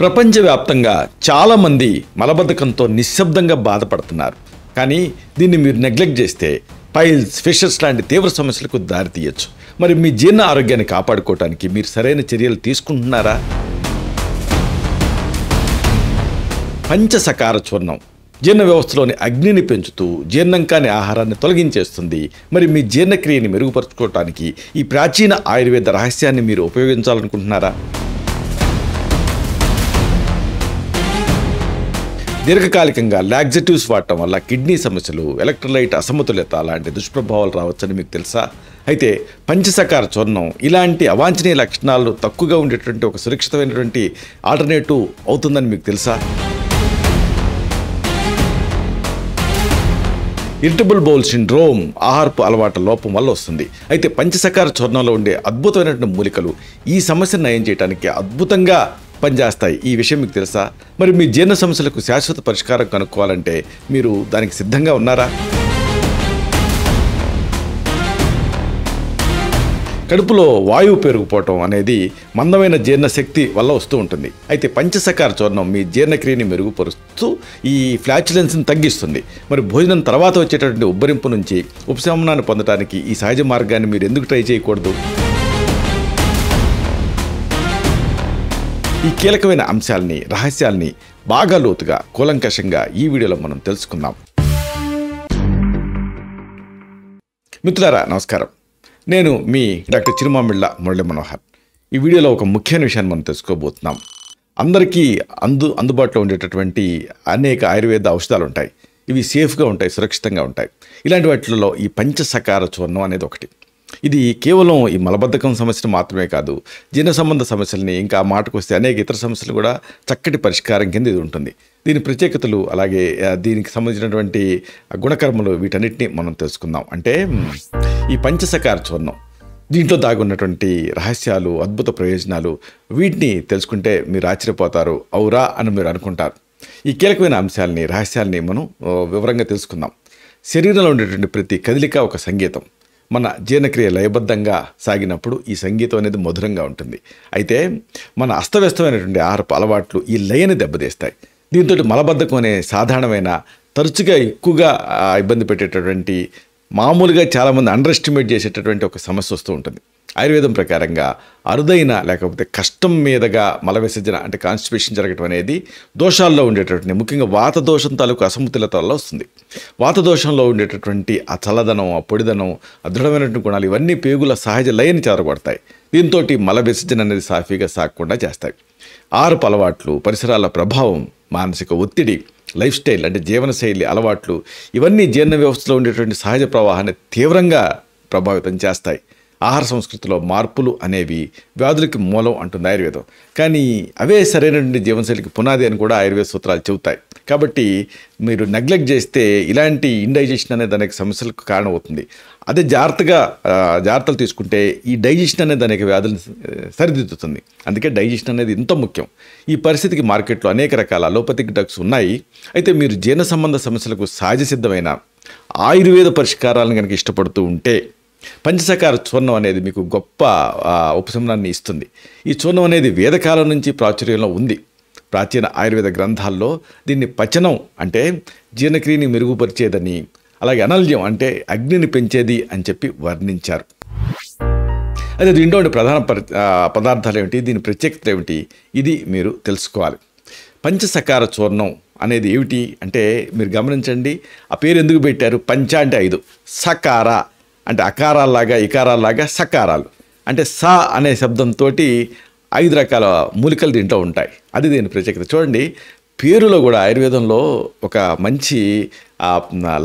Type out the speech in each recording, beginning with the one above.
ప్రపంచవ్యాప్తంగా చాలామంది మలబద్ధకంతో నిశ్శబ్దంగా బాధపడుతున్నారు. కానీ దీన్ని మీరు నెగ్లెక్ట్ చేస్తే పైల్స్, ఫిషర్స్ లాంటి తీవ్ర సమస్యలకు దారితీయచ్చు. మరి మీ జీర్ణ ఆరోగ్యాన్ని కాపాడుకోవడానికి మీరు సరైన చర్యలు తీసుకుంటున్నారా? పంచసకార చూర్ణం జీర్ణ వ్యవస్థలోని అగ్నిని పెంచుతూ జీర్ణం కాని ఆహారాన్ని తొలగించేస్తుంది. మరి మీ జీర్ణక్రియని మెరుగుపరుచుకోవడానికి ఈ ప్రాచీన ఆయుర్వేద రహస్యాన్ని మీరు ఉపయోగించాలనుకుంటున్నారా? దీర్ఘకాలికంగా లాక్సేటివ్స్ వాడటం వల్ల కిడ్నీ సమస్యలు, ఎలక్ట్రోలైట్ అసమతుల్యత లాంటి దుష్ప్రభావాలు రావచ్చని మీకు తెలుసా? అయితే పంచసకార చూర్ణం ఇలాంటి అవాంఛనీయ లక్షణాలు తక్కువగా ఉండేటువంటి ఒక సురక్షితమైనటువంటి ఆల్టర్నేటివ్ అవుతుందని మీకు తెలుసా? ఇరిటబుల్ బౌల్ సిండ్రోమ్ ఆహారపు అలవాట్ల లోపం వల్ల వస్తుంది. అయితే పంచసకార చూర్ణంలో ఉండే అద్భుతమైనటువంటి మూలికలు ఈ సమస్యను నయం చేయడానికి అద్భుతంగా పనిచేస్తాయి. ఈ విషయం మీకు తెలుసా? మరి మీ జీర్ణ సమస్యలకు శాశ్వత పరిష్కారం కనుక్కోవాలంటే మీరు దానికి సిద్ధంగా ఉన్నారా? కడుపులో వాయువు పెరిగిపోవటం అనేది మందమైన జీర్ణశక్తి వల్ల వస్తూ ఉంటుంది. అయితే పంచసకార చూర్ణం మీ జీర్ణక్రియని మెరుగుపరుస్తూ ఈ ఫ్లాచులెన్స్ని తగ్గిస్తుంది. మరి భోజనం తర్వాత వచ్చేటటువంటి ఉబ్బరింపు నుంచి ఉపశమనాన్ని పొందడానికి ఈ సహజ మార్గాన్ని మీరు ఎందుకు ట్రై చేయకూడదు? ఈ కీలకమైన అంశాలని, రహస్యాల్ని బాగా లోతుగా, కూలంకషంగా ఈ వీడియోలో మనం తెలుసుకుందాం. మిత్రులారా నమస్కారం. నేను మీ డాక్టర్ చిరుమామిళ్ళ మురళీ మనోహర్. ఈ వీడియోలో ఒక ముఖ్యమైన విషయాన్ని మనం తెలుసుకోబోతున్నాం. అందరికీ అందుబాటులో ఉండేటటువంటి అనేక ఆయుర్వేద ఔషధాలు ఉంటాయి. ఇవి సేఫ్గా ఉంటాయి, సురక్షితంగా ఉంటాయి. ఇలాంటి వాటిల్లో ఈ పంచసకార చూర్ణం అనేది ఒకటి. ఇది కేవలం ఈ మలబద్ధకం సమస్యను మాత్రమే కాదు, జీర్ణ సంబంధ సమస్యల్ని, ఇంకా మాటకు వస్తే అనేక ఇతర సమస్యలు కూడా చక్కటి పరిష్కారం కింద ఇది ఉంటుంది. దీని ప్రత్యేకతలు, అలాగే దీనికి సంబంధించినటువంటి గుణకర్మలు, వీటన్నిటిని మనం తెలుసుకుందాం. అంటే ఈ పంచసకార చూర్ణం, దీంట్లో దాగున్నటువంటి రహస్యాలు, అద్భుత ప్రయోజనాలు, వీటిని తెలుసుకుంటే మీరు ఆశ్చర్యపోతారు, అవురా అని మీరు అనుకుంటారు. ఈ కీలకమైన అంశాలని, రహస్యాల్ని మనం వివరంగా తెలుసుకుందాం. శరీరంలో ఉండేటువంటి ప్రతి కదలిక ఒక సంగీతం. మన జీర్ణక్రియ లయబద్ధంగా సాగినప్పుడు ఈ సంగీతం అనేది మధురంగా ఉంటుంది. అయితే మన అస్తవ్యస్తమైనటువంటి ఆహారపు అలవాట్లు ఈ లయని దెబ్బతీస్తాయి. దీంతో మలబద్ధకం అనే సాధారణమైన, తరచుగా ఎక్కువగా ఇబ్బంది పెట్టేటటువంటి, మామూలుగా చాలామంది అండర్ ఎస్టిమేట్ చేసేటటువంటి ఒక సమస్య వస్తూ ఉంటుంది. ఆయుర్వేదం ప్రకారంగా అరుదైన, లేకపోతే కష్టం మీదగా మల విసర్జన అంటే కాన్స్టిపేషన్ జరగటం అనేది దోషాల్లో ఉండేటటువంటి, ముఖ్యంగా వాత దోషం తాలూకు అసమతుల్యత వల్ల వస్తుంది. వాత దోషంలో ఉండేటటువంటి ఆ చల్లదనం, ఆ పొడిదనం, ఆ దృఢమైనటువంటి గుణాలు ఇవన్నీ పేగుల సహజ లయని చెదరగొడతాయి. దీంతో మల విసర్జన అనేది సాఫీగా సాగకుండా చేస్తాయి. ఆహారపు అలవాట్లు, పరిసరాల ప్రభావం, మానసిక ఒత్తిడి, లైఫ్ స్టైల్ అంటే జీవనశైలి అలవాట్లు, ఇవన్నీ జీర్ణ వ్యవస్థలో ఉండేటువంటి సహజ ప్రవాహాన్ని తీవ్రంగా ప్రభావితం చేస్తాయి. ఆహార సంస్కృతిలో మార్పులు అనేవి వ్యాధులకి మూలం అంటుంది ఆయుర్వేదం. కానీ అవే సరైనటువంటి జీవనశైలికి పునాది అని కూడా ఆయుర్వేద సూత్రాలు చెబుతాయి. కాబట్టి మీరు నెగ్లెక్ట్ చేస్తే ఇలాంటి ఇండైజెషన్ అనేది అనేక సమస్యలకు కారణమవుతుంది. అదే జాగ్రత్తలు తీసుకుంటే ఈ డైజెషన్ అనేది అనేక వ్యాధులను సరిదిద్దుతుంది. అందుకే డైజెషన్ అనేది ఎంతో ముఖ్యం. ఈ పరిస్థితికి మార్కెట్లో అనేక రకాల అలోపతిక్ డ్రగ్స్ ఉన్నాయి. అయితే మీరు జీర్ణ సంబంధ సమస్యలకు సహజ సిద్ధమైన ఆయుర్వేద పరిష్కారాలను కనుక ఇష్టపడుతూ ఉంటే పంచసకార చూర్ణం అనేది మీకు గొప్ప ఉపశమనాన్ని ఇస్తుంది. ఈ చూర్ణం అనేది వేదకాలం నుంచి ప్రాచుర్యంలో ఉంది. ప్రాచీన ఆయుర్వేద గ్రంథాల్లో దీన్ని పచనం అంటే జీర్ణక్రియని మెరుగుపరిచేదని, అలాగే అనల్యం అంటే అగ్నిని పెంచేది అని చెప్పి వర్ణించారు. అదే దీంట్లో ఉండే ప్రధాన పదార్థాలు ఏమిటి, దీని ప్రత్యేకతలు ఏమిటి, ఇది మీరు తెలుసుకోవాలి. పంచసకార చూర్ణం అనేది ఏమిటి అంటే మీరు గమనించండి. ఆ పేరు ఎందుకు పెట్టారు? పంచ అంటే 5, సకార అంటే అకారాల్లాగా, ఇకారాల్లాగా సకారాలు అంటే సా అనే శబ్దంతో 5 రకాల మూలికలు దీంట్లో ఉంటాయి. అది దీని ప్రత్యేకత. చూడండి, పేరులో కూడా ఆయుర్వేదంలో ఒక మంచి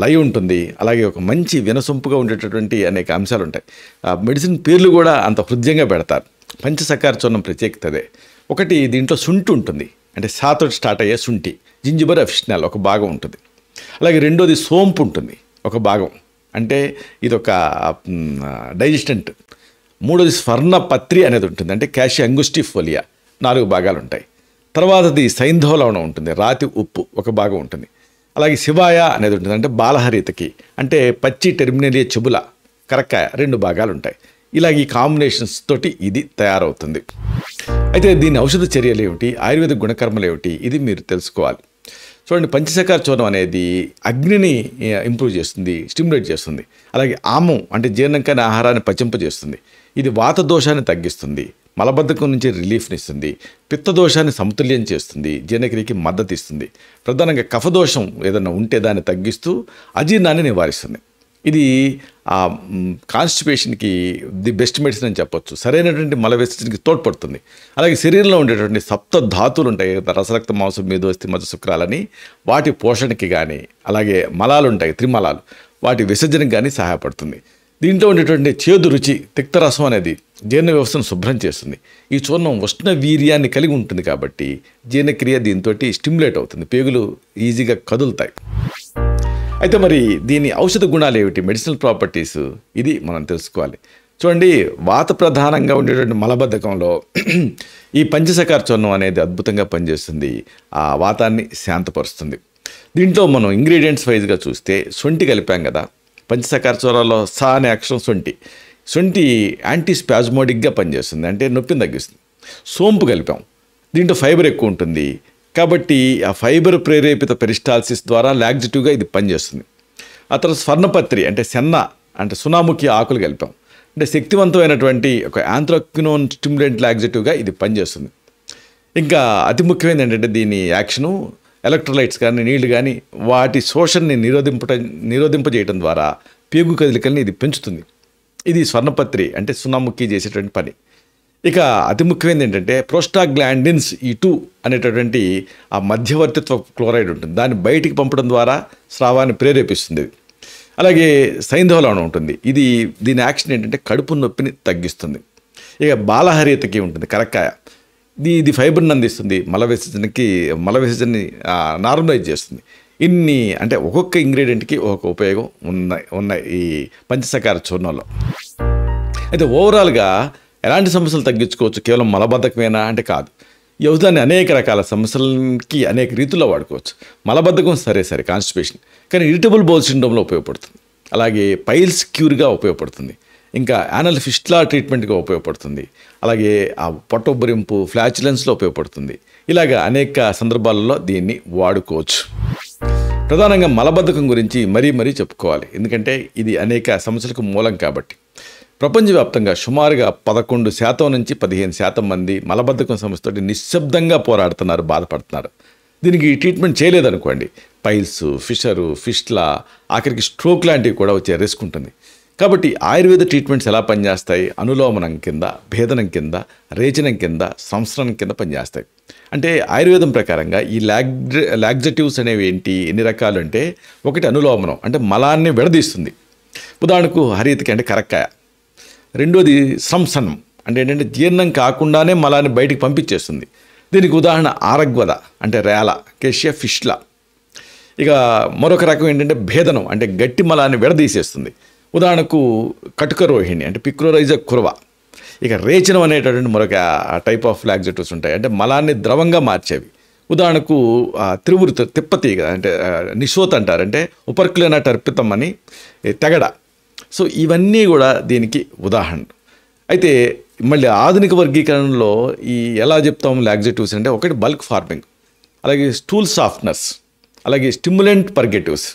లయ ఉంటుంది. అలాగే ఒక మంచి వినసొంపుగా ఉండేటటువంటి అనేక అంశాలు ఉంటాయి. మెడిసిన్ పేర్లు కూడా అంత హృదయంగా పెడతారు. పంచసకార చూర్ణం ప్రత్యేకత అదే. ఒకటి, దీంట్లో శుంఠి ఉంటుంది. అంటే సాతో స్టార్ట్ అయ్యే శుంఠి, జింజిబర్ అఫిషనల్ ఒక భాగం ఉంటుంది. అలాగే రెండోది సోంపు ఉంటుంది, ఒక భాగం, అంటే ఇదొక డైజెస్టెంట్. మూడోది స్వర్ణపత్రి అనేది ఉంటుంది, అంటే క్యాషి అంగుస్టిఫోలియా, 4 భాగాలు ఉంటాయి. తర్వాతది సైంధవ లవణం ఉంటుంది, రాతి ఉప్పు ఒక భాగం ఉంటుంది. అలాగే శివాయ అనేది ఉంటుంది, అంటే బాలహరితకి, అంటే పచ్చి టెర్మినేలియా చెబుల, కరక్కాయ 2 భాగాలు ఉంటాయి. ఇలాగ ఈ కాంబినేషన్స్ తోటి ఇది తయారవుతుంది. అయితే దీని ఔషధ చర్యలు ఏమిటి, ఆయుర్వేద గుణకర్మలు ఏమిటి, ఇది మీరు తెలుసుకోవాలి. చూడండి, పంచసఖార చూర్ణం అనేది అగ్నిని ఇంప్రూవ్ చేస్తుంది, స్టిమ్యులేట్ చేస్తుంది. అలాగే ఆమం అంటే జీర్ణం కాని ఆహారాన్ని పచింపజేస్తుంది. ఇది వాత దోషాన్ని తగ్గిస్తుంది, మలబద్ధకం నుంచి రిలీఫ్ని ఇస్తుంది, పిత్త దోషాన్ని సమతుల్యం చేస్తుంది, జీర్ణక్రియకి మద్దతు ఇస్తుంది. ప్రధానంగా కఫదోషం ఏదైనా ఉంటే దాన్ని తగ్గిస్తూ అజీర్ణాన్ని నివారిస్తుంది. ఇది కాన్స్టిపేషన్కి ది బెస్ట్ మెడిసిన్ అని చెప్పొచ్చు. సరైనటువంటి మల విసర్జనకి తోడ్పడుతుంది. అలాగే శరీరంలో ఉండేటువంటి సప్త ధాతువులు ఉంటాయి, రసరక్త మాంసం మేధోస్థి మజ్జ శుక్రాలని, వాటి పోషణకి కానీ, అలాగే మలాలు ఉంటాయి త్రిమలాలు, వాటి విసర్జనకి కానీ సహాయపడుతుంది. దీంట్లో ఉండేటువంటి చేదు రుచి తిక్తరసం అనేది జీర్ణ వ్యవస్థను శుభ్రం చేస్తుంది. ఈ చూర్ణం ఉష్ణ వీర్యాన్ని కలిగి ఉంటుంది కాబట్టి జీర్ణక్రియ దీంతో స్టిమ్యులేట్ అవుతుంది, పేగులు ఈజీగా కదులుతాయి. అయితే మరి దీని ఔషధ గుణాలు ఏమిటి, మెడిసినల్ ప్రాపర్టీస్, ఇది మనం తెలుసుకోవాలి. చూడండి, వాత ప్రధానంగా ఉండేటువంటి మలబద్ధకంలో ఈ పంచసఖార చూర్ణం అనేది అద్భుతంగా పనిచేస్తుంది, ఆ వాతాన్ని శాంతపరుస్తుంది. దీంట్లో మనం ఇంగ్రీడియంట్స్ వైజ్గా చూస్తే శొంఠి కలిపాం కదా, పంచసఖార చూర్ణంలో సా అనే అక్షరం శొంఠి. శొంఠి యాంటీ స్పాజ్మోడిక్గా పనిచేస్తుంది, అంటే నొప్పిని తగ్గిస్తుంది. సోంపు కలిపాం, దీంట్లో ఫైబర్ ఎక్కువ ఉంటుంది కాబట్టి ఆ ఫైబర్ ప్రేరేపిత పెరిస్టాల్సిస్ ద్వారా లాగ్జిటివ్గా ఇది పనిచేస్తుంది. ఆ తర్వాత స్వర్ణపత్రి అంటే సెన్న అంటే సునాముఖి ఆకులు కలిపాం, అంటే శక్తివంతమైనటువంటి ఒక యాంథ్రాక్వినోన్ స్టిమ్యులెంట్ లాగ్జిటివ్గా ఇది పనిచేస్తుంది. ఇంకా అతి ముఖ్యమైనది ఏంటంటే దీని యాక్షను ఎలక్ట్రోలైట్స్ కానీ నీళ్లు కానీ వాటి శోషణని నిరోధింపజేయడం ద్వారా పేగు కదలికల్ని ఇది పెంచుతుంది. ఇది స్వర్ణపత్రి అంటే సునాముఖి చేసేటువంటి పని. ఇక అతి ముఖ్యమైనది ఏంటంటే ప్రోస్టాగ్లాండిన్స్ E2 అనేటటువంటి ఆ మధ్యవర్తిత్వ క్లోరైడ్ ఉంటుంది, దాన్ని బయటికి పంపడం ద్వారా స్రావాన్ని ప్రేరేపిస్తుంది. అలాగే సైంధవలవణం ఉంటుంది, ఇది దీని యాక్షన్ ఏంటంటే కడుపు నొప్పిని తగ్గిస్తుంది. ఇక బాలహరియతకి ఉంటుంది కరక్కాయ, ఇది ఫైబర్ని అందిస్తుంది, మల విసర్జనని నార్మలైజ్ చేస్తుంది. ఇన్ని అంటే ఒక్కొక్క ఇంగ్రీడియంట్కి ఒక్కొక్క ఉపయోగం ఉన్నాయి ఈ పంచసఖార చూర్ణంలో. అయితే ఓవరాల్గా ఎలాంటి సమస్యలు తగ్గించుకోవచ్చు, కేవలం మలబద్ధకమేనా అంటే కాదు. ఈ ఔషధాన్ని అనేక రకాల సమస్యలకి అనేక రీతుల్లో వాడుకోవచ్చు. మలబద్ధకం సరే కాన్స్టిపేషన్, కానీ ఇరిటబుల్ బౌల్ సిండ్రోమ్లో ఉపయోగపడుతుంది. అలాగే పైల్స్ క్యూర్గా ఉపయోగపడుతుంది. ఇంకా యానల్ ఫిస్టులా ట్రీట్మెంట్గా ఉపయోగపడుతుంది. అలాగే ఆ పొట్టొబ్బరింపు ఫ్లాచులెన్స్లో ఉపయోగపడుతుంది. ఇలాగ అనేక సందర్భాలలో దీన్ని వాడుకోవచ్చు. ప్రధానంగా మలబద్ధకం గురించి మరీ చెప్పుకోవాలి, ఎందుకంటే ఇది అనేక సమస్యలకు మూలం కాబట్టి. ప్రపంచవ్యాప్తంగా సుమారుగా 11% నుంచి 15% మంది మలబద్ధకం సమస్యతో నిశ్శబ్దంగా పోరాడుతున్నారు, బాధపడుతున్నారు. దీనికి ట్రీట్మెంట్ చేయలేదనుకోండి, పైల్స్, ఫిస్టులా, ఆఖరికి స్ట్రోక్ లాంటివి కూడా వచ్చే రిస్క్ ఉంటుంది. కాబట్టి ఆయుర్వేద ట్రీట్మెంట్స్ ఎలా పనిచేస్తాయి, అనులోమనం కింద, భేదనం కింద, రేచనం కింద, సంస్కరణం కింద పనిచేస్తాయి. అంటే ఆయుర్వేదం ప్రకారంగా ఈ లాగ్జటివ్స్ అనేవి ఏంటి, ఎన్ని రకాలు అంటే, ఒకటి అనులోమనం అంటే మలాన్ని విడదీస్తుంది, ఉదాహరణకు హరియతకి అంటే కరక్కాయ. రెండోది సంసనం అంటే ఏంటంటే జీర్ణం కాకుండానే మలాన్ని బయటికి పంపించేస్తుంది, దీనికి ఉదాహరణ ఆరగ్వద అంటే రేల, కేషియా ఫిష్లా. ఇక మరొక రకం ఏంటంటే భేదనం అంటే గట్టి మలాన్ని విడదీసేస్తుంది, ఉదాహరణకు కటుక రోహిణి అంటే పిక్రోరైజా కురవ. ఇక రేచనం అనేటటువంటి మరొక టైప్ ఆఫ్ లాగ్జటివ్స్ ఉంటాయి, అంటే మలాన్ని ద్రవంగా మార్చేవి, ఉదాహరణకు త్రివృత తిప్పతీగ అంటే నిశోత్ అంటారు, అంటే ఉపర్కులేన టర్పితం అని తెగడ. సో ఇవన్నీ కూడా దీనికి ఉదాహరణ. అయితే మళ్ళీ ఆధునిక వర్గీకరణలో ఈ ఎలా చెప్తాం లాగ్జటివ్స్ అంటే, ఒకటి బల్క్ ఫార్మింగ్, అలాగే స్టూల్ సాఫ్ట్నర్స్, అలాగే స్టిమ్యులెంట్ పర్గెటివ్స్,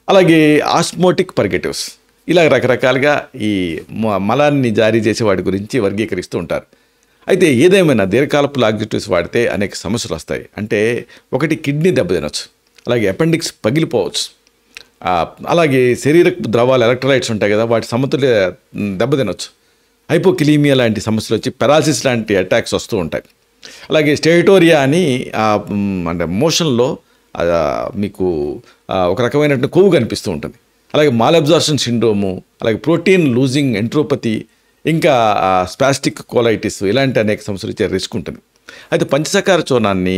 అలాగే ఆస్మోటిక్ పర్గెటివ్స్. ఇలా రకరకాలుగా ఈ మలాన్ని జారీ చేసే వాటి గురించి వర్గీకరిస్తూ ఉంటారు. అయితే ఏదేమైనా దీర్ఘకాలపు లాగ్జటివ్స్ వాడితే అనేక సమస్యలు వస్తాయి. అంటే ఒకటి కిడ్నీ దెబ్బతినొచ్చు, అలాగే అపెండిక్స్ పగిలిపోవచ్చు, అలాగే శరీర ద్రవాలు ఎలక్ట్రోలైట్స్ ఉంటాయి కదా, వాటి సమతుల్య దెబ్బతినొచ్చు, హైపోకిలీమియా లాంటి సమస్యలు వచ్చి పెరాలసిస్ లాంటి అటాక్స్ వస్తూ ఉంటాయి. అలాగే స్టేటోరియా అని అంటే మోషన్లో మీకు ఒక రకమైనటువంటి కొవ్వు కనిపిస్తూ ఉంటుంది. అలాగే మాల్ అబ్జార్ప్షన్ సిండ్రోము, అలాగే ప్రోటీన్ లూజింగ్ ఎంట్రోపతి, ఇంకా స్పాస్టిక్ కోలైటిస్, ఇలాంటి అనేక సమస్యలు ఇచ్చే రిస్క్ ఉంటుంది. అయితే పంచసఖార చూర్ణాన్ని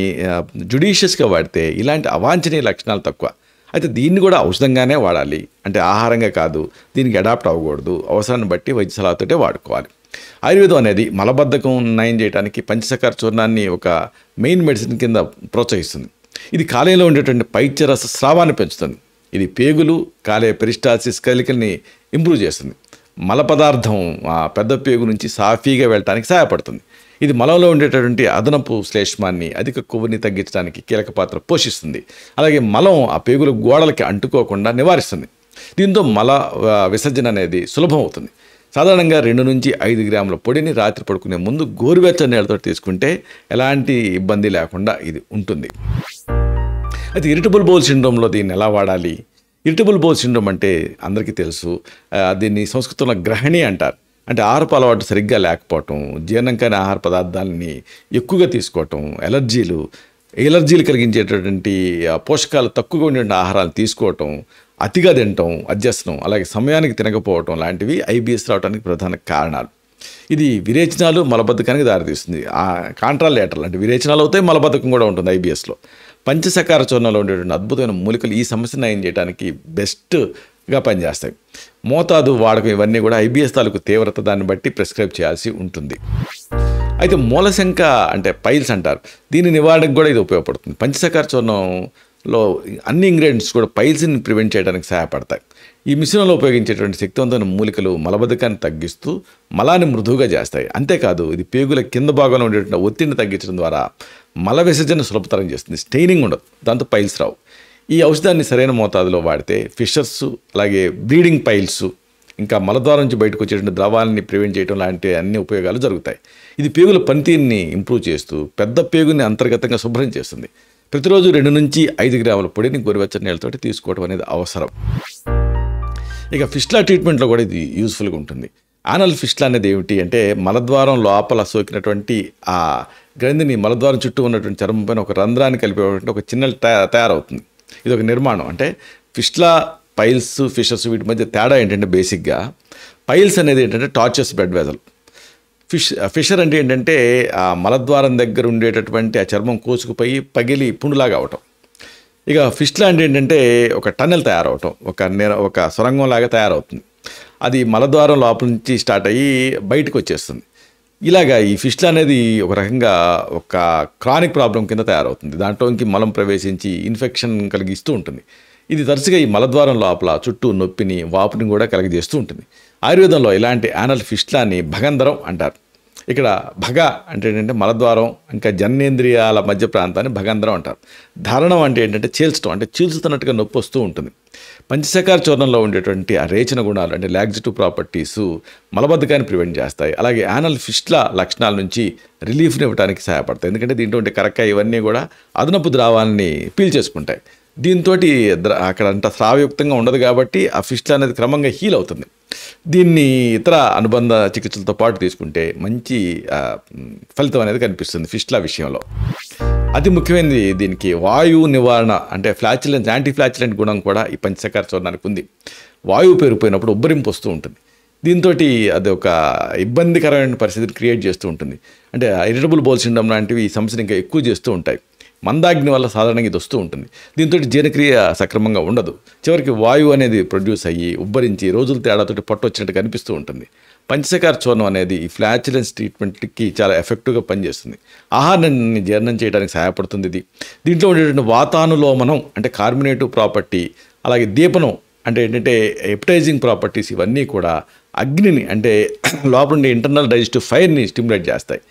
జుడిషియస్గా వాడితే ఇలాంటి అవాంఛనీయ లక్షణాలు తక్కువ. అయితే దీన్ని కూడా ఔషధంగానే వాడాలి, అంటే ఆహారంగా కాదు, దీనికి అడాప్ట్ అవ్వకూడదు, అవసరాన్ని బట్టి వైద్య సలహాతోటే వాడుకోవాలి. ఆయుర్వేదం అనేది మలబద్ధకం నయం చేయడానికి పంచసఖార చూర్ణాన్ని ఒక మెయిన్ మెడిసిన్ కింద ప్రోత్సహిస్తుంది. ఇది కాలేయంలో ఉండేటువంటి పైత్యరస స్రావాన్ని పెంచుతుంది. ఇది పేగులు, కాలేయ పెరిస్టాల్సిస్ కదలికల్ని ఇంప్రూవ్ చేస్తుంది. మల పదార్థం పెద్ద పేగు నుంచి సాఫీగా వెళ్ళటానికి సహాయపడుతుంది. ఇది మలంలో ఉండేటటువంటి అదనపు శ్లేష్మాన్ని, అధిక కొవ్వుని తగ్గించడానికి కీలక పాత్ర పోషిస్తుంది. అలాగే మలం ఆ పేగుల గోడలకి అంటుకోకుండా నివారిస్తుంది. దీంతో మల విసర్జన అనేది సులభం అవుతుంది. సాధారణంగా 2 నుంచి 5 గ్రాముల పొడిని రాత్రి పడుకునే ముందు గోరువెచ్చని నీళ్ళతో తీసుకుంటే ఎలాంటి ఇబ్బంది లేకుండా ఇది ఉంటుంది. అయితే ఇరిటబుల్ బౌల్ సిండ్రోమ్లో దీన్ని ఎలా వాడాలి? ఇరిటబుల్ బౌల్ సిండ్రోమ్ అంటే అందరికీ తెలుసు. దీన్ని సంస్కృతంలో గ్రహణి అంటారు. అంటే ఆహారపు అలవాటు సరిగ్గా లేకపోవటం, జీర్ణం కాని ఆహార పదార్థాలని ఎక్కువగా తీసుకోవటం, ఎలర్జీలు కలిగించేటటువంటి పోషకాలు తక్కువగా ఉండే ఆహారాలు తీసుకోవటం, అతిగా తినటం, అధ్యసనం, అలాగే సమయానికి తినకపోవటం లాంటివి ఐబిఎస్ రావడానికి ప్రధాన కారణాలు. ఇది విరేచనాలు, మలబద్ధకానికి దారితీస్తుంది. కాంట్రాలేటరల్ అంటే విరేచనాలు అవుతాయి, మలబద్ధకం కూడా ఉంటుంది ఐబిఎస్లో. పంచసకార చూర్ణంలో ఉండేటువంటి అద్భుతమైన మూలికలు ఈ సమస్యను నయం చేయడానికి బెస్ట్గా పనిచేస్తాయి. మోతాదు, వాడకం ఇవన్నీ కూడా ఐబిఎస్ తాలూకు తీవ్రత దాన్ని బట్టి ప్రిస్క్రైబ్ చేయాల్సి ఉంటుంది. అయితే మూలశంక అంటే పైల్స్ అంటారు. దీని నివారణకు కూడా ఇది ఉపయోగపడుతుంది. పంచసకార చూర్ణంలో అన్ని ఇంగ్రీడియంట్స్ కూడా పైల్స్ని ప్రివెంట్ చేయడానికి సహాయపడతాయి. ఈ మిశ్రమంలో ఉపయోగించేటువంటి శక్తివంతమైన మూలికలు మలబద్ధకాన్ని తగ్గిస్తూ మలాన్ని మృదువుగా చేస్తాయి. అంతేకాదు ఇది పేగుల కింద భాగంలో ఉండేటువంటి ఒత్తిడిని తగ్గించడం ద్వారా మల విసర్జన సులభతరం చేస్తుంది. స్టెయినింగ్ ఉండదు, దాంతో పైల్స్ రావు. ఈ ఔషధాన్ని సరైన మోతాదులో వాడితే ఫిషర్స్, అలాగే బ్లీడింగ్ పైల్స్, ఇంకా మలద్వారం నుంచి బయటకు వచ్చేటువంటి ద్రవాలని ప్రివెంట్ చేయడం లాంటి అన్ని ఉపయోగాలు జరుగుతాయి. ఇది పేగుల పనితీరుని ఇంప్రూవ్ చేస్తూ పెద్ద పేగుని అంతర్గతంగా శుభ్రం చేస్తుంది. ప్రతిరోజు 2 నుంచి 5 గ్రాముల పొడిని గోరువెచ్చని నీళ్ళతోటి తీసుకోవడం అనేది అవసరం. ఇక ఫిస్టులా ట్రీట్మెంట్లో కూడా ఇది యూస్ఫుల్గా ఉంటుంది. యానల్ ఫిస్టులా అనేది ఏమిటి అంటే మలద్వారం లోపల సోకినటువంటి ఆ గ్రంథిని మలద్వారం చుట్టూ ఉన్నటువంటి చర్మం పైన ఒక రంధ్రాన్ని కలిపేటువంటి ఒక చిన్న తయారవుతుంది. ఇది ఒక నిర్మాణం. అంటే ఫిస్టులా, పైల్స్, ఫిషర్స్ వీటి మధ్య తేడా ఏంటంటే బేసిక్గా పైల్స్ అనేది ఏంటంటే టార్చస్ బ్లడ్ వెజల్. ఫిషర్ అంటే ఏంటంటే ఆ మలద్వారం దగ్గర ఉండేటటువంటి ఆ చర్మం కోసుకుపోయి పగిలి పుండులాగా అవటం. ఇక ఫిస్టులా అంటే ఏంటంటే ఒక టన్నెల్ తయారవటం, ఒక సొరంగం లాగా తయారవుతుంది. అది మలద్వారం లోపల నుంచి స్టార్ట్ అయ్యి బయటకు వచ్చేస్తుంది. ఇలాగా ఈ ఫిస్టులా అనేది ఒక రకంగా ఒక క్రానిక్ ప్రాబ్లం కింద తయారవుతుంది. దాంట్లోకి మలం ప్రవేశించి ఇన్ఫెక్షన్ కలిగిస్తూ ఉంటుంది. ఇది తరచుగా ఈ మలద్వారం లోపల చుట్టూ నొప్పిని, వాపుని కూడా కలగజేస్తూ ఉంటుంది. ఆయుర్వేదంలో ఇలాంటి యానల్ ఫిస్టులాని భగంధరం అంటారు. ఇక్కడ భగ అంటే ఏంటంటే మలద్వారం ఇంకా జననేంద్రియాల మధ్య ప్రాంతాన్ని భగంధరం అంటారు. ధారణం అంటే ఏంటంటే చీల్చడం, అంటే చీల్చుతున్నట్టుగా నొప్పి వస్తూ ఉంటుంది. పంచసకార చూర్ణంలో ఉండేటువంటి ఆ రేచన గుణాలు అంటే లాక్సిటివ్ ప్రాపర్టీస్ మలబద్ధకాన్ని ప్రివెంట్ చేస్తాయి. అలాగే యానల్ ఫిస్టులా లక్షణాల నుంచి రిలీఫ్ని ఇవ్వడానికి సహాయపడతాయి. ఎందుకంటే దీంట్లో ఉండే కరక్కాయ ఇవన్నీ కూడా అదనపు ద్రావాన్ని పీల్చేసుకుంటాయి. దీంతో అక్కడ అంత స్రావయుక్తంగా ఉండదు కాబట్టి ఆ ఫిస్టులా అనేది క్రమంగా హీల్ అవుతుంది. దీన్ని ఇతర అనుబంధ చికిత్సలతో పాటు తీసుకుంటే మంచి ఫలితం అనేది కనిపిస్తుంది ఫిస్టులా విషయంలో. అతి ముఖ్యమైనది దీనికి వాయువు నివారణ అంటే ఫ్లాచులెన్స్, యాంటీ ఫ్లాచులెంట్ గుణం కూడా ఈ పంచసకార చూర్ణానికి ఉంది. వాయువు పెరిగిపోయినప్పుడు ఉబ్బరింపు వస్తూ ఉంటుంది. దీంతో అది ఒక ఇబ్బందికరమైన పరిస్థితిని క్రియేట్ చేస్తూ ఉంటుంది. అంటే ఇరిటబుల్ బౌల్ సిండ్రోమ్ లాంటివి ఈ సమస్యను ఇంకా ఎక్కువ చేస్తూ ఉంటాయి. మందాగ్ని వల్ల సాధారణంగా ఇది వస్తూ ఉంటుంది. దీంతో జీర్ణక్రియ సక్రమంగా ఉండదు. చివరికి వాయువు అనేది ప్రొడ్యూస్ అయ్యి ఉబ్బరించి రోజుల తేడాతోటి పొట్ట వచ్చినట్టు కనిపిస్తూ ఉంటుంది. పంచసకార చూర్ణం అనేది ఈ ఫ్లాచులెన్స్ ట్రీట్మెంట్కి చాలా ఎఫెక్టివ్గా పనిచేస్తుంది. ఆహారాన్ని జీర్ణం చేయడానికి సహాయపడుతుంది ఇది. దీంట్లో ఉండేటువంటి వాతానులోమనం అంటే కార్బోనేటివ్ ప్రాపర్టీ, అలాగే దీపనం అంటే ఏంటంటే ఎప్టైజింగ్ ప్రాపర్టీస్ ఇవన్నీ కూడా అగ్నిని అంటే లోపల ఉండే ఇంటర్నల్ డైజెస్టివ్ ఫైర్ని స్టిమ్యులేట్ చేస్తాయి.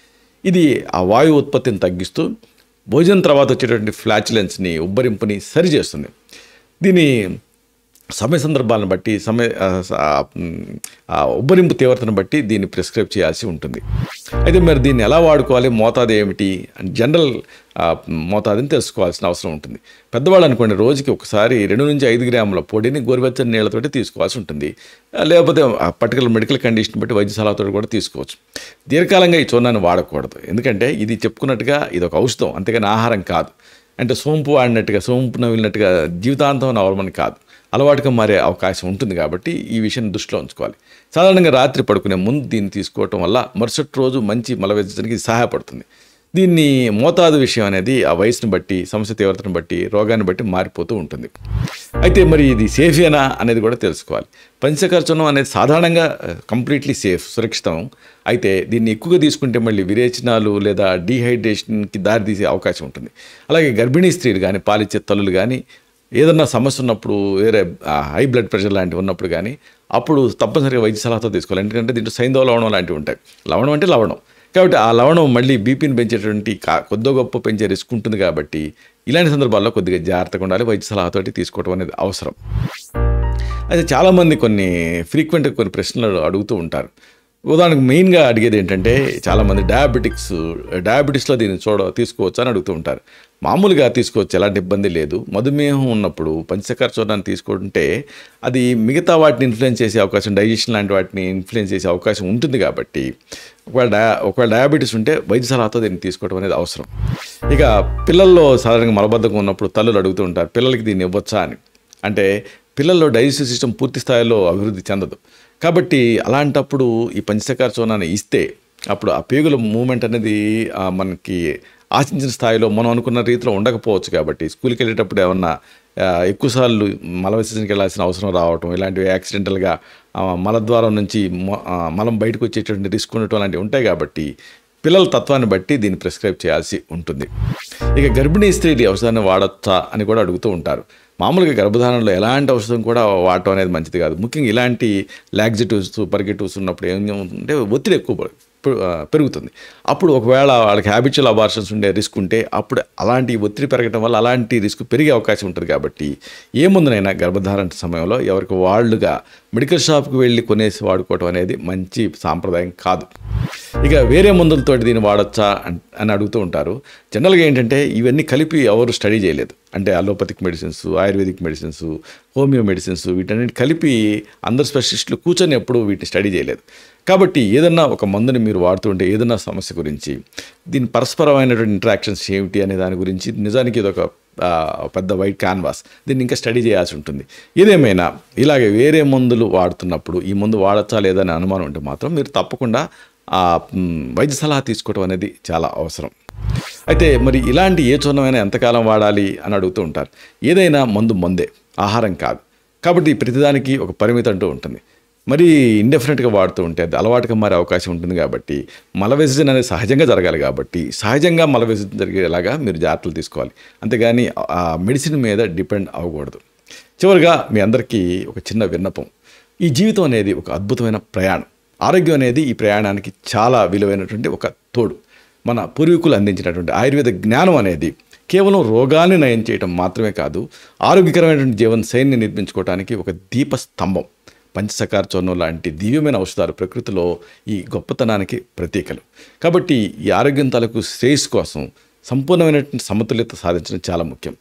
ఇది ఆ వాయువు ఉత్పత్తిని తగ్గిస్తూ భోజనం తర్వాత వచ్చేటువంటి ఫ్లాచులెన్స్ని, ఉబ్బరింపుని సరిచేస్తుంది. దీని సమయ సందర్భాలను బట్టి ఉబ్బరింపు తీవ్రతను బట్టి దీన్ని ప్రిస్క్రైబ్ చేయాల్సి ఉంటుంది. అయితే మరి దీన్ని ఎలా వాడుకోవాలి, మోతాదు ఏమిటి అని జనరల్ మోతాదుని తెలుసుకోవాల్సిన అవసరం ఉంటుంది. పెద్దవాళ్ళు అనుకోండి రోజుకి ఒకసారి 2 నుంచి 5 గ్రాముల పొడిని గోరువెచ్చని నీళ్ళతోటి తీసుకోవాల్సి ఉంటుంది. లేకపోతే పర్టికులర్ మెడికల్ కండిషన్ బట్టి వైద్య సలహాతో కూడా తీసుకోవచ్చు. దీర్ఘకాలంగా ఈ చూర్ణాన్ని వాడకూడదు. ఎందుకంటే ఇది చెప్పుకున్నట్టుగా ఇది ఒక ఔషధం, అంతేగాని ఆహారం కాదు. అంటే సోంపు వాడినట్టుగా, సోంపు నవ్వినట్టుగా జీవితాంతం నవలమని కాదు, అలవాటుగా మారే అవకాశం ఉంటుంది. కాబట్టి ఈ విషయాన్ని దృష్టిలో ఉంచుకోవాలి. సాధారణంగా రాత్రి పడుకునే ముందు దీన్ని తీసుకోవటం వల్ల మరుసటి రోజు మంచి మల విసర్జనకి ఇది సహాయపడుతుంది. దీన్ని మోతాదు విషయం అనేది ఆ వయసును బట్టి, సమస్య తీవ్రతను బట్టి, రోగాన్ని బట్టి మారిపోతూ ఉంటుంది. అయితే మరి ఇది సేఫేనా అనేది కూడా తెలుసుకోవాలి. పంచసకార చూర్ణం అనేది సాధారణంగా కంప్లీట్లీ సేఫ్, సురక్షితం. అయితే దీన్ని ఎక్కువగా తీసుకుంటే మళ్ళీ విరేచనాలు లేదా డీహైడ్రేషన్కి దారితీసే అవకాశం ఉంటుంది. అలాగే గర్భిణీ స్త్రీలు కానీ, పాలిచ్చే తల్లులు కానీ ఏదన్నా సమస్య ఉన్నప్పుడు వేరే హై బ్లడ్ ప్రెషర్ లాంటివి ఉన్నప్పుడు కానీ అప్పుడు తప్పనిసరిగా వైద్య సలహాతో తీసుకోవాలి. ఎందుకంటే దీంట్లో సైంధవ లవణం లాంటివి ఉంటాయి. లవణం అంటే లవణం కాబట్టి ఆ లవణం మళ్ళీ బీపీని పెంచేటువంటి కొద్ది గొప్ప పెంచే రిస్క్ ఉంటుంది. కాబట్టి ఇలాంటి సందర్భాల్లో కొద్దిగా జాగ్రత్తగా ఉండాలి. వైద్య సలహాతోటి తీసుకోవడం అనేది అవసరం. అయితే చాలామంది కొన్ని ఫ్రీక్వెంట్గా కొన్ని ప్రశ్నలు అడుగుతూ ఉంటారు. ఉదాహరణకు మెయిన్గా అడిగేది ఏంటంటే చాలామంది డయాబెటీస్లో దీన్ని తీసుకోవచ్చు అని అడుగుతూ ఉంటారు. మామూలుగా తీసుకోవచ్చు, ఎలాంటి ఇబ్బంది లేదు. మధుమేహం ఉన్నప్పుడు పంచసఖార చూర్ణాన్ని తీసుకుంటే అది మిగతా వాటిని ఇన్ఫ్లుయెన్స్ చేసే అవకాశం, డైజెషన్ లాంటి వాటిని ఇన్ఫ్లుయెన్స్ చేసే అవకాశం ఉంటుంది. కాబట్టి ఒకవేళ డయాబెటీస్ ఉంటే వైద్య సలహాతో దీన్ని తీసుకోవడం అనేది అవసరం. ఇక పిల్లల్లో సాధారణంగా మలబద్ధకం ఉన్నప్పుడు తల్లులు అడుగుతూ ఉంటారు, పిల్లలకి దీన్ని ఇవ్వచ్చా అని. అంటే పిల్లల్లో డైజెస్టివ్ సిస్టమ్ పూర్తి స్థాయిలో అభివృద్ధి చెందదు. కాబట్టి అలాంటప్పుడు ఈ పంచసఖార చూర్ణాన్ని ఇస్తే అప్పుడు ఆ పేగుల మూమెంట్ అనేది మనకి ఆశించిన స్థాయిలో మనం అనుకున్న రీతిలో ఉండకపోవచ్చు. కాబట్టి స్కూల్కి వెళ్ళేటప్పుడు ఏమన్నా ఎక్కువసార్లు మల విసర్జనకి వెళ్ళాల్సిన అవసరం రావటం, ఇలాంటివి యాక్సిడెంటల్గా మలద్వారం నుంచి మలం బయటకు వచ్చేటువంటి రిస్క్ ఉండటం అలాంటివి ఉంటాయి. కాబట్టి పిల్లల తత్వాన్ని బట్టి దీన్ని ప్రిస్క్రైబ్ చేయాల్సి ఉంటుంది. ఇక గర్భిణీ స్త్రీలు ఈ ఔషధాన్ని వాడచ్చా అని కూడా అడుగుతూ ఉంటారు. మామూలుగా గర్భధారణలో ఎలాంటి ఔషధం కూడా వాడటం అనేది మంచిది కాదు. ముఖ్యంగా ఇలాంటి లాక్సిటివ్స్, పర్గేటివ్స్ ఉన్నప్పుడు ఏమంటే ఒత్తిడి ఎక్కువ పెరుగుతుంది. అప్పుడు ఒకవేళ వాళ్ళకి హ్యాబిచువల్ అబార్షన్స్ ఉండే రిస్క్ ఉంటే అప్పుడు అలాంటి ఒత్తిడి పెరగడం వల్ల అలాంటి రిస్క్ పెరిగే అవకాశం ఉంటుంది. కాబట్టి ఏ ముందునైనా గర్భధారణ సమయంలో ఎవరికి వాళ్ళుగా మెడికల్ షాప్కి వెళ్ళి కొనేసి వాడుకోవటం అనేది మంచి సాంప్రదాయం కాదు. ఇక వేరే మందులతో దీన్ని వాడచ్చా అని అడుగుతూ ఉంటారు. జనరల్గా ఏంటంటే ఇవన్నీ కలిపి ఎవరు స్టడీ చేయలేదు. అంటే allopathic medicines, ayurvedic medicines, homeo medicines వీటన్నిటి కలిపి అందరు స్పెషలిస్టులు కూర్చొని ఎప్పుడు వీటిని స్టడీ చేయలేదు. కాబట్టి ఏదన్నా ఒక మందుని మీరు వాడుతుంటే ఏదన్నా సమస్య గురించి దీని పరస్పరమైనటువంటి ఇంటరాక్షన్స్ ఏమిటి అనే దాని గురించి నిజానికి ఇదొక పెద్ద వైట్ క్యాన్వాస్. దీన్ని ఇంకా స్టడీ చేయాల్సి ఉంటుంది. ఏదేమైనా ఇలాగే వేరే మందులు వాడుతున్నప్పుడు ఈ మందు వాడచ్చా లేదా అనే అనుమానం ఉంటే మాత్రం మీరు తప్పకుండా వైద్య సలహా తీసుకోవడం అనేది చాలా అవసరం. అయితే మరి ఇలాంటి ఏ చూర్ణమైనా ఎంతకాలం వాడాలి అని అడుగుతూ ఉంటారు. ఏదైనా మందే, ఆహారం కాదు. కాబట్టి ప్రతిదానికి ఒక పరిమితి అంటూ ఉంటుంది. మరి ఇండెఫినెట్గా వాడుతూ ఉంటే అది అలవాటుగా మారే అవకాశం ఉంటుంది. కాబట్టి మల విసర్జన అనేది సహజంగా జరగాలి. కాబట్టి సహజంగా మల విసర్జన జరిగేలాగా మీరు జాగ్రత్తలు తీసుకోవాలి. అంతేగాని ఆ మెడిసిన్ మీద డిపెండ్ అవ్వకూడదు. చివరిగా మీ అందరికీ ఒక చిన్న విన్నపం. ఈ జీవితం అనేది ఒక అద్భుతమైన ప్రయాణం. ఆరోగ్యం అనేది ఈ ప్రయాణానికి చాలా విలువైనటువంటి ఒక తోడు. మన పూర్వీకులు అందించినటువంటి ఆయుర్వేద జ్ఞానం అనేది కేవలం రోగాన్ని నయం చేయటం మాత్రమే కాదు, ఆరోగ్యకరమైనటువంటి జీవన శైలిని నిర్మించుకోవడానికి ఒక దీపస్తంభం. పంచసఖార చూర్ణం లాంటి దివ్యమైన ఔషధాలు ప్రకృతిలో ఈ గొప్పతనానికి ప్రతీకలు. కాబట్టి ఈ ఆరోగ్యం తాలూకు శ్రేయస్సు కోసం సంపూర్ణమైనటువంటి సమతుల్యత సాధించడం చాలా ముఖ్యం.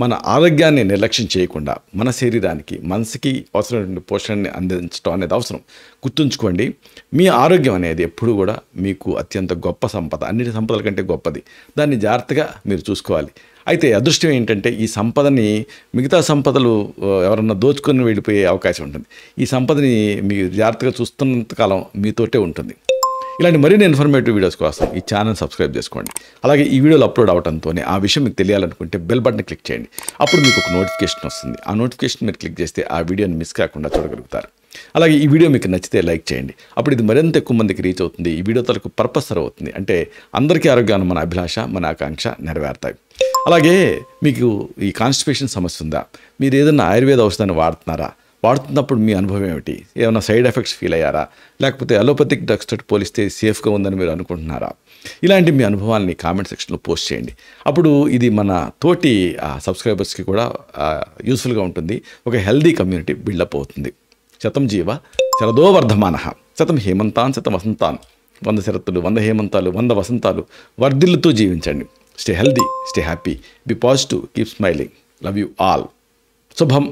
మన ఆరోగ్యాన్ని నిర్లక్ష్యం చేయకుండా మన శరీరానికి, మనసుకి అవసరమైనటువంటి పోషణని అందించడం అనేది అవసరం. గుర్తుంచుకోండి, మీ ఆరోగ్యం అనేది ఎప్పుడూ కూడా మీకు అత్యంత గొప్ప సంపద, అన్నిటి సంపదల కంటే గొప్పది. దాన్ని జాగ్రత్తగా మీరు చూసుకోవాలి. అయితే అదృష్టం ఏంటంటే ఈ సంపదని మిగతా సంపదలు ఎవరన్నా దోచుకొని వెళ్ళిపోయే అవకాశం ఉంటుంది. ఈ సంపదని మీరు జాగ్రత్తగా చూస్తున్నంతకాలం మీతోటే ఉంటుంది. ఇలాంటి మరిన్ని ఇన్ఫర్మేటివ్ వీడియోస్ కోసం ఈ ఛానల్ సబ్స్క్రైబ్ చేసుకోండి. అలాగే ఈ వీడియోలు అప్లోడ్ అవడంతోనే ఆ విషయం మీకు తెలియాలనుకుంటే బెల్ బటన్ క్లిక్ చేయండి. అప్పుడు మీకు ఒక నోటిఫికేషన్ వస్తుంది. ఆ నోటిఫికేషన్ మీరు క్లిక్ చేస్తే ఆ వీడియోని మిస్ కాకుండా చూడగలుగుతారు. అలాగే ఈ వీడియో మీకు నచ్చితే లైక్ చేయండి. అప్పుడు ఇది మరింత ఎక్కువ మందికి రీచ్ అవుతుంది. ఈ వీడియో తలకు పర్పస్ సర్వ్ అవుతుంది. అంటే అందరికీ ఆరోగ్యాన్ని మన అభిలాష, మన ఆకాంక్ష నెరవేరుతాయి. అలాగే మీకు ఈ కాన్స్టిపేషన్ సమస్య ఉందా? మీరు ఏదైనా ఆయుర్వేద ఔషధాన్ని వాడుతున్నప్పుడు మీ అనుభవం ఏమిటి? ఏమైనా సైడ్ ఎఫెక్ట్స్ ఫీల్ అయ్యారా? లేకపోతే అలోపతిక్ డ్రగ్స్ తోటి పోలిస్తే సేఫ్గా ఉందని మీరు అనుకుంటున్నారా? ఇలాంటి మీ అనుభవాల్ని కామెంట్ సెక్షన్లో పోస్ట్ చేయండి. అప్పుడు ఇది మన తోటి సబ్స్క్రైబర్స్కి కూడా యూస్ఫుల్గా ఉంటుంది. ఒక హెల్దీ కమ్యూనిటీ బిల్డప్ అవుతుంది. శతం జీవ శరదో వర్ధమానః, శతం హేమంతాన్ శతం వసంతాన్. 100 శరత్తులు, 100 హేమంతాలు, 100 వసంతాలు వర్ధిల్లుతూ జీవించండి. Stay healthy, stay happy, be positive, keep smiling. Love you all. శుభం.